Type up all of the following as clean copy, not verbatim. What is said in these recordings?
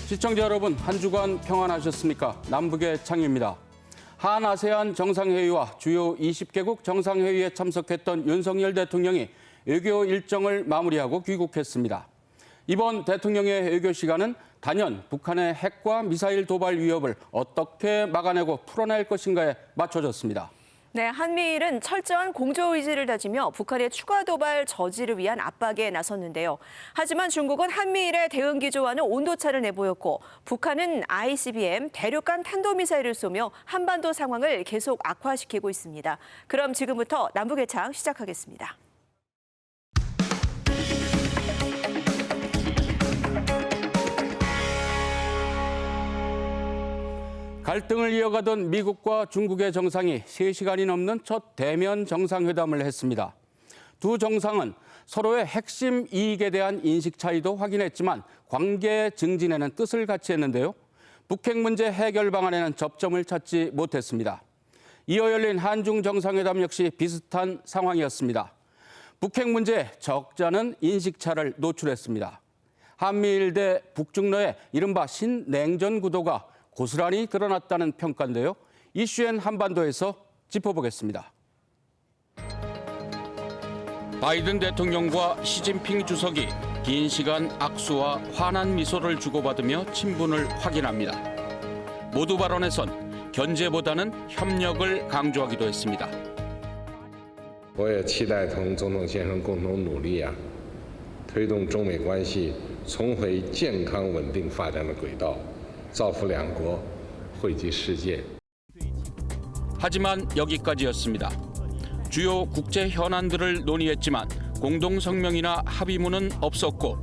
시청자 여러분, 한 주간 평안하셨습니까? 남북의 창입니다. 한아세안 정상회의와 주요 20개국 정상회의에 참석했던 윤석열 대통령이 외교 일정을 마무리하고 귀국했습니다. 이번 대통령의 외교 시간은 단연 북한의 핵과 미사일 도발 위협을 어떻게 막아내고 풀어낼 것인가에 맞춰졌습니다. 네, 한미일은 철저한 공조 의지를 다지며 북한의 추가 도발 저지를 위한 압박에 나섰는데요. 하지만 중국은 한미일의 대응 기조와는 온도차를 내보였고 북한은 ICBM 대륙간 탄도미사일을 쏘며 한반도 상황을 계속 악화시키고 있습니다. 그럼 지금부터 남북의 창 시작하겠습니다. 갈등을 이어가던 미국과 중국의 정상이 3시간이 넘는 첫 대면 정상회담을 했습니다. 두 정상은 서로의 핵심 이익에 대한 인식 차이도 확인했지만 관계 증진에는 뜻을 같이 했는데요. 북핵 문제 해결 방안에는 접점을 찾지 못했습니다. 이어 열린 한중 정상회담 역시 비슷한 상황이었습니다. 북핵 문제에 적잖은 인식차를 노출했습니다. 한미일 대 북중러의 이른바 신냉전 구도가 고스란히 드러났다는 평가인데요. 이슈엔 한반도에서 짚어보겠습니다. 바이든 대통령과 시진핑 주석이 긴 시간 악수와 환한 미소를 주고받으며 친분을 확인합니다. 모두 발언에선 견제보다는 협력을 강조하기도 했습니다. 我也期待同总统先生共同努力推动中美关系重回健康稳定发展的轨道 造福两国，惠及世界. 하지만 여기까지였습니다. 주요 국제 현안들을 논의했지만 공동 성명이나 합의문은 없었고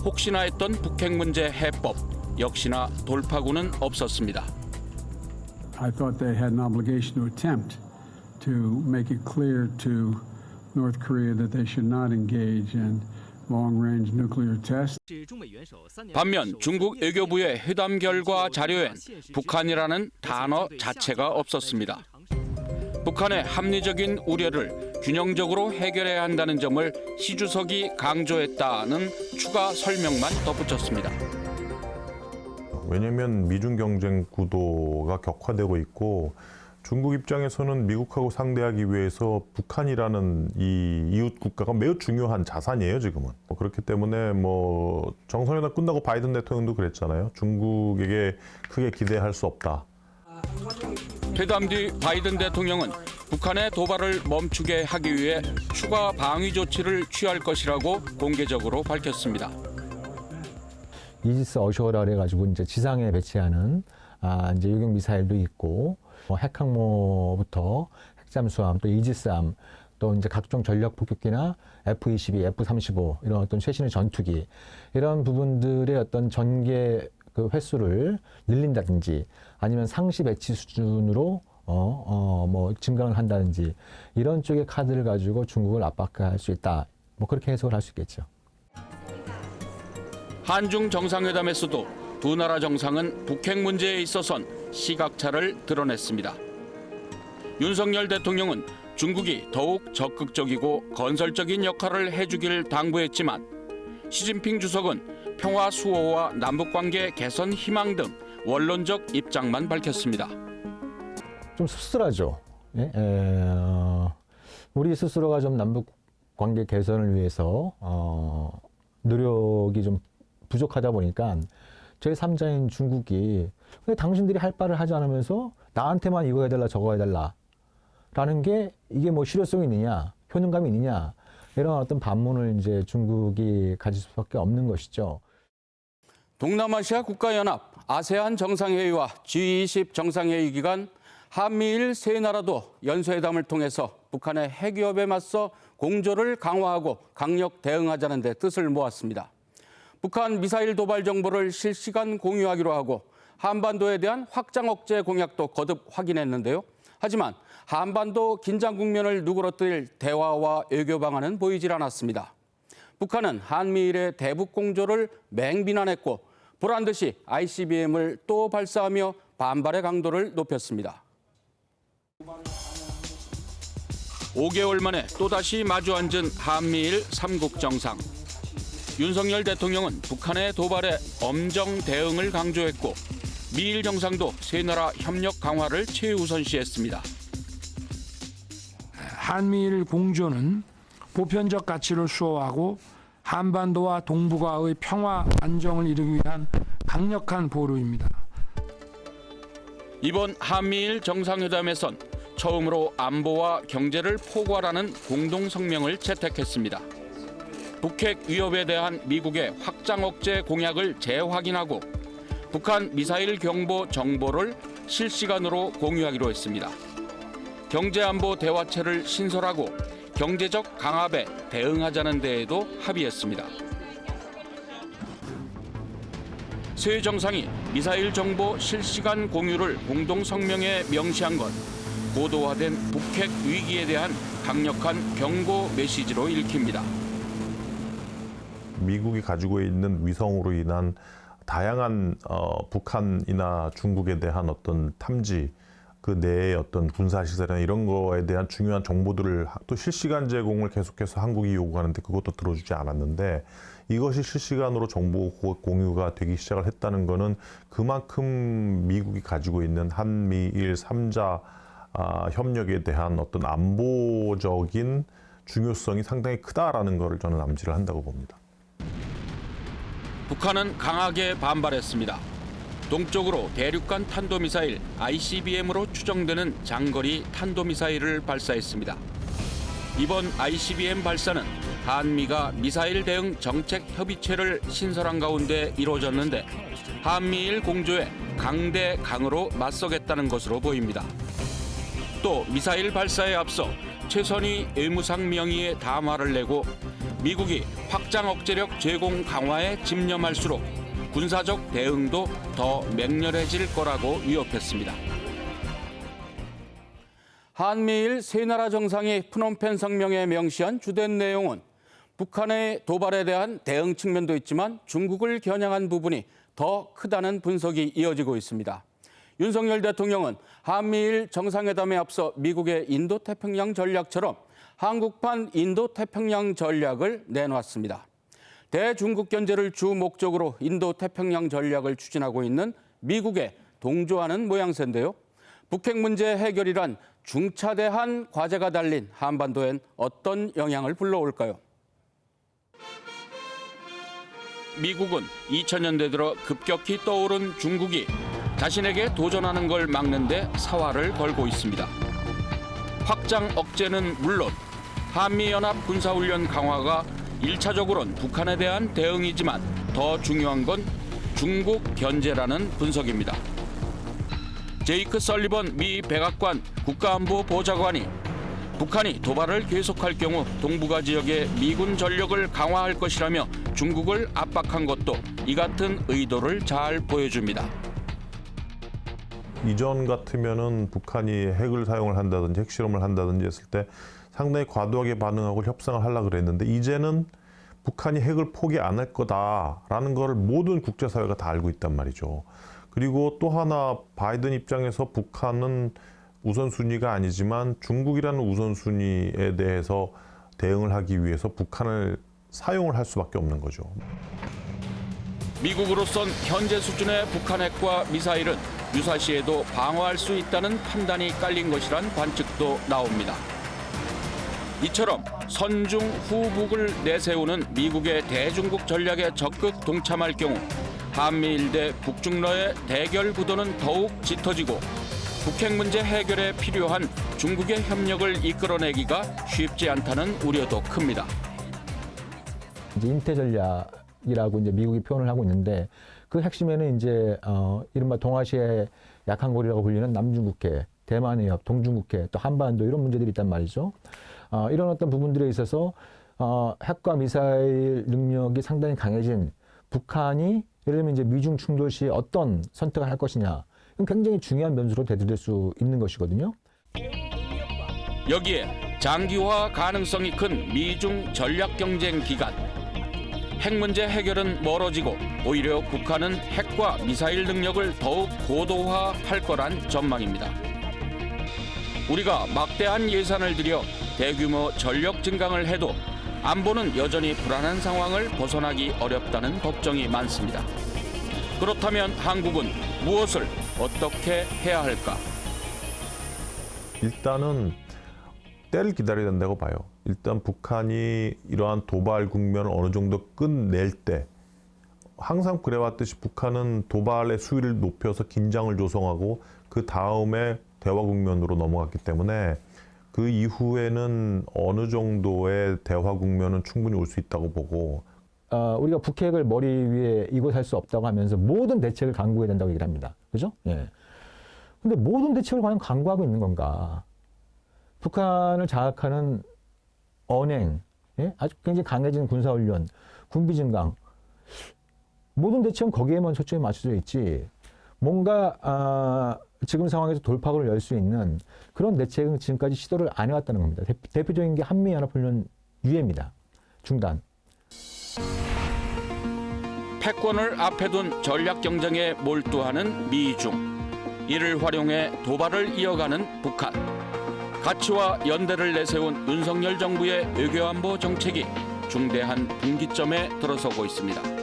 혹시나 했던 북핵 문제 해법 역시나 돌파구는 없었습니다. I thought they had an obligation to attempt to make it clear to North Korea that they should not engage in long-range nuclear tests. 반면 중국 외교부의 회담 결과 자료엔 북한이라는 단어 자체가 없었습니다. 북한의 합리적인 우려를 균형적으로 해결해야 한다는 점을 시 주석이 강조했다는 추가 설명만 덧붙였습니다. 왜냐하면 미중 경쟁 구도가 격화되고 있고 중국 입장에서는 미국하고 상대하기 위해서 북한이라는 이 이웃 국가가 매우 중요한 자산이에요, 지금은. 그렇기 때문에 정상회담 끝나고 바이든 대통령도 그랬잖아요. 중국에게 크게 기대할 수 없다. 회담 뒤 바이든 대통령은 북한의 도발을 멈추게 하기 위해 추가 방위 조치를 취할 것이라고 공개적으로 밝혔습니다. 이지스 어셔라 그래가지고 이제 지상에 배치하는 이제 유격 미사일도 있고 핵항모부터 핵잠수함 또 이지스함 또 이제 각종 전략 폭격기나 F-22, F-35 이런 어떤 최신의 전투기 이런 부분들의 어떤 전개 그 횟수를 늘린다든지 아니면 상시 배치 수준으로 증강을 한다든지 이런 쪽의 카드를 가지고 중국을 압박할 수 있다. 그렇게 해석을 할 수 있겠죠. 한중 정상회담에서도 두 나라 정상은 북핵 문제에 있어선 시각차를 드러냈습니다. 윤석열 대통령은 중국이 더욱 적극적이고 건설적인 역할을 해주길 당부했지만 시진핑 주석은 평화 수호와 남북관계 개선 희망 등 원론적 입장만 밝혔습니다. 좀 씁쓸하죠. 예? 우리 스스로가 좀 남북관계 개선을 위해서 노력이 좀 부족하다 보니까 제3자인 중국이 근데 당신들이 할 바를 하지 않으면서 나한테만 이거 해달라 저거 해달라 라는 게 이게 실효성이 있느냐 효능감이 있느냐 이런 어떤 반문을 이제 중국이 가질 수밖에 없는 것이죠. 동남아시아 국가연합 아세안 정상회의와 G20 정상회의 기간 한미일 세 나라도 연쇄회담을 통해서 북한의 핵위협에 맞서 공조를 강화하고 강력 대응하자는 데 뜻을 모았습니다. 북한 미사일 도발 정보를 실시간 공유하기로 하고 한반도에 대한 확장 억제 공약도 거듭 확인했는데요. 하지만 한반도 긴장 국면을 누그러뜨릴 대화와 외교 방안은 보이질 않았습니다. 북한은 한미일의 대북 공조를 맹비난했고 보란듯이 ICBM을 또 발사하며 반발의 강도를 높였습니다. 5개월 만에 또다시 마주 앉은 한미일 3국 정상. 윤석열 대통령은 북한의 도발에 엄정 대응을 강조했고 미일 정상도 세 나라 협력 강화를 최우선시했습니다. 한미일 공조는 보편적 가치를 수호하고 한반도와 동북아의 평화 안정을 이루기 위한 강력한 보루입니다. 이번 한미일 정상회담에선 처음으로 안보와 경제를 포괄하는 공동성명을 채택했습니다. 북핵 위협에 대한 미국의 확장 억제 공약을 재확인하고 북한 미사일 경보 정보를 실시간으로 공유하기로 했습니다. 경제안보 대화체를 신설하고 경제적 강압에 대응하자는 데에도 합의했습니다. 세 정상이 미사일 정보 실시간 공유를 공동성명에 명시한 건 고도화된 북핵 위기에 대한 강력한 경고 메시지로 읽힙니다. 미국이 가지고 있는 위성으로 인한 다양한 북한이나 중국에 대한 어떤 탐지, 그 내의 어떤 군사시설이나 이런 거에 대한 중요한 정보들을 또 실시간 제공을 계속해서 한국이 요구하는데 그것도 들어주지 않았는데 이것이 실시간으로 정보 공유가 되기 시작을 했다는 거는 그만큼 미국이 가지고 있는 한미일 3자 협력에 대한 어떤 안보적인 중요성이 상당히 크다라는 것을 저는 암시를 한다고 봅니다. 북한은 강하게 반발했습니다. 동쪽으로 대륙간 탄도미사일 ICBM으로 추정되는 장거리 탄도미사일을 발사했습니다. 이번 ICBM 발사는 한미가 미사일 대응 정책 협의체를 신설한 가운데 이루어졌는데 한미일 공조에 강대강으로 맞서겠다는 것으로 보입니다. 또 미사일 발사에 앞서 최선희 의무상 명의의 담화를 내고 미국이 확장 억제력 제공 강화에 집념할수록 군사적 대응도 더 맹렬해질 거라고 위협했습니다. 한미일 세 나라 정상이 프놈펜 성명에 명시한 주된 내용은 북한의 도발에 대한 대응 측면도 있지만 중국을 겨냥한 부분이 더 크다는 분석이 이어지고 있습니다. 윤석열 대통령은 한미일 정상회담에 앞서 미국의 인도태평양 전략처럼 한국판 인도태평양 전략을 내놓았습니다. 대중국 견제를 주 목적으로 인도태평양 전략을 추진하고 있는 미국에 동조하는 모양새인데요. 북핵 문제 해결이란 중차대한 과제가 달린 한반도엔 어떤 영향을 불러올까요? 미국은 2000년대 들어 급격히 떠오른 중국이 자신에게 도전하는 걸 막는 데 사활을 걸고 있습니다. 확장 억제는 물론 한미연합 군사훈련 강화가 1차적으로는 북한에 대한 대응이지만 더 중요한 건 중국 견제라는 분석입니다. 제이크 설리번 미 백악관 국가안보보좌관이 북한이 도발을 계속할 경우 동북아 지역에 미군 전력을 강화할 것이라며 중국을 압박한 것도 이 같은 의도를 잘 보여줍니다. 이전 같으면은 북한이 핵을 사용을 한다든지 핵실험을 한다든지 했을 때 상당히 과도하게 반응하고 협상을 하려고 그랬는데 이제는 북한이 핵을 포기 안 할 거다라는 걸 모든 국제사회가 다 알고 있단 말이죠. 그리고 또 하나 바이든 입장에서 북한은 우선순위가 아니지만 중국이라는 우선순위에 대해서 대응을 하기 위해서 북한을 사용을 할 수밖에 없는 거죠. 미국으로선 현재 수준의 북한 핵과 미사일은 유사시에도 방어할 수 있다는 판단이 깔린 것이란 관측도 나옵니다. 이처럼 선중 후북을 내세우는 미국의 대중국 전략에 적극 동참할 경우 한미일 대 북중러의 대결 구도는 더욱 짙어지고 북핵 문제 해결에 필요한 중국의 협력을 이끌어내기가 쉽지 않다는 우려도 큽니다. 이제 인태 전략이라고 이제 미국이 표현을 하고 있는데 그 핵심에는 이제 이른바 동아시아의 약한 고리라고 불리는 남중국해, 대만 해협, 동중국해, 또 한반도 이런 문제들이 있단 말이죠. 이런 어떤 부분들에 있어서 핵과 미사일 능력이 상당히 강해진 북한이 예를 들면 이제 미중 충돌 시 어떤 선택을 할 것이냐, 이건 굉장히 중요한 변수로 대두될 수 있는 것이거든요. 여기에 장기화 가능성이 큰 미중 전략 경쟁 기간. 핵 문제 해결은 멀어지고 오히려 북한은 핵과 미사일 능력을 더욱 고도화할 거란 전망입니다. 우리가 막대한 예산을 들여 대규모 전력 증강을 해도 안보는 여전히 불안한 상황을 벗어나기 어렵다는 걱정이 많습니다. 그렇다면 한국은 무엇을 어떻게 해야 할까? 일단은 때를 기다려야 된다고 봐요. 일단 북한이 이러한 도발 국면을 어느 정도 끝낼 때, 항상 그래왔듯이 북한은 도발의 수위를 높여서 긴장을 조성하고 그 다음에 대화 국면으로 넘어갔기 때문에 그 이후에는 어느 정도의 대화 국면은 충분히 올 수 있다고 보고, 우리가 북핵을 머리 위에 이고 살 수 없다고 하면서 모든 대책을 강구해야 된다고 얘기를 합니다. 그죠? 예. 근데 모든 대책을 과연 강구하고 있는 건가? 북한을 장악하는 언행, 예? 아주 굉장히 강해진 군사훈련, 군비 증강, 모든 대책은 거기에만 초점이 맞춰져 있지, 뭔가 지금 상황에서 돌파구를 열 수 있는 그런 대책은 지금까지 시도를 안 해왔다는 겁니다. 대표적인 게 한미연합훈련 유예입니다. 중단. 패권을 앞에 둔 전략 경쟁에 몰두하는 미중. 이를 활용해 도발을 이어가는 북한. 가치와 연대를 내세운 윤석열 정부의 외교안보 정책이 중대한 분기점에 들어서고 있습니다.